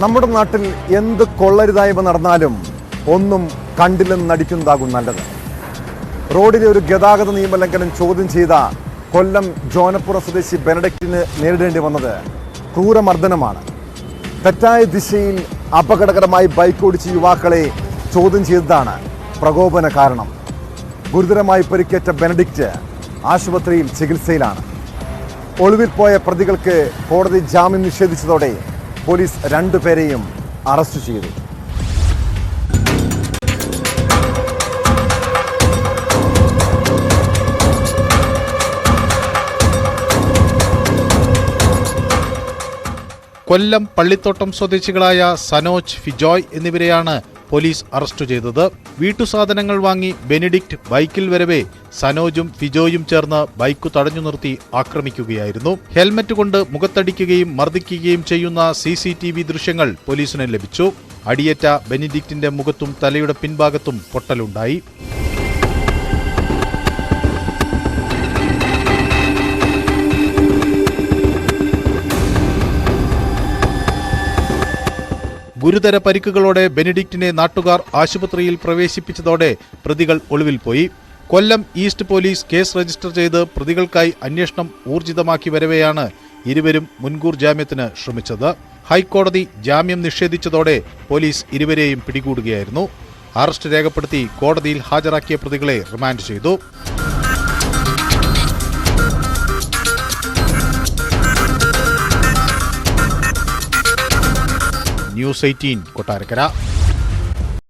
നമ്മുടെ നാട്ടിൽ എന്ത് കൊള്ളരുതായ്മ നടന്നാലും ഒന്നും കണ്ടില്ലെന്ന് നടിക്കുന്നതാകും നല്ലത്. റോഡിലെ ഒരു ഗതാഗത നിയമലംഘനം ചോദ്യം ചെയ്ത കൊല്ലം ജോനപ്പുറ സ്വദേശി ബെനഡിക്റ്റിന് നേരിടേണ്ടി വന്നത് ക്രൂരമർദ്ദനമാണ്. തെറ്റായ ദിശയിൽ അപകടകരമായി ബൈക്ക് ഓടിച്ച യുവാക്കളെ ചോദ്യം ചെയ്തതാണ് പ്രകോപന കാരണം. ഗുരുതരമായി പരിക്കേറ്റ ബെനഡിക്റ്റ് ആശുപത്രിയിൽ ചികിത്സയിലാണ്. ഒളിവിൽ പോയ പ്രതികൾക്ക് കോടതി ജാമ്യം നിഷേധിച്ചതോടെ പോലീസ് രണ്ടുപേരെയും അറസ്റ്റ് ചെയ്തു. കൊല്ലം പള്ളിത്തോട്ടം സ്വദേശികളായ സനോജ്, ഫിജോയ് എന്നിവരെയാണ് പോലീസ് അറസ്റ്റ് ചെയ്തത്. വീട്ടുസാധനങ്ങൾ വാങ്ങി ബെനഡിക്റ്റ് ബൈക്കിൽ വരവെ സനോജും ഫിജോയും ചേർന്ന് ബൈക്ക് തടഞ്ഞു നിർത്തി ആക്രമിക്കുകയായിരുന്നു. ഹെൽമറ്റ് കൊണ്ട് മുഖത്തടിക്കുകയും മർദ്ദിക്കുകയും ചെയ്യുന്ന CCTV ദൃശ്യങ്ങൾ പോലീസിന് ലഭിച്ചു. അടിയേറ്റ ബെനഡിക്റ്റിന്റെ മുഖത്തും തലയുടെ പിൻഭാഗത്തും പൊട്ടലുണ്ടായി. ഗുരുതര പരിക്കുകളോടെ ബെനഡിക്റ്റിനെ നാട്ടുകാർ ആശുപത്രിയിൽ പ്രവേശിപ്പിച്ചതോടെ പ്രതികൾ ഒളിവിൽ പോയി. കൊല്ലം ഈസ്റ്റ് പോലീസ് കേസ് രജിസ്റ്റർ ചെയ്ത് പ്രതികൾക്കായി അന്വേഷണം ഊർജിതമാക്കി വരവെയാണ് ഇരുവരും മുൻകൂർ ജാമ്യത്തിന് ശ്രമിച്ചത്. ഹൈക്കോടതി ജാമ്യം നിഷേധിച്ചതോടെ പോലീസ് ഇരുവരെയും പിടികൂടുകയായിരുന്നു. അറസ്റ്റ് രേഖപ്പെടുത്തി കോടതിയിൽ ഹാജരാക്കിയ പ്രതികളെ റിമാൻഡ് ചെയ്തു. ന്യൂസ് 18 കൊട്ടാരക്കര.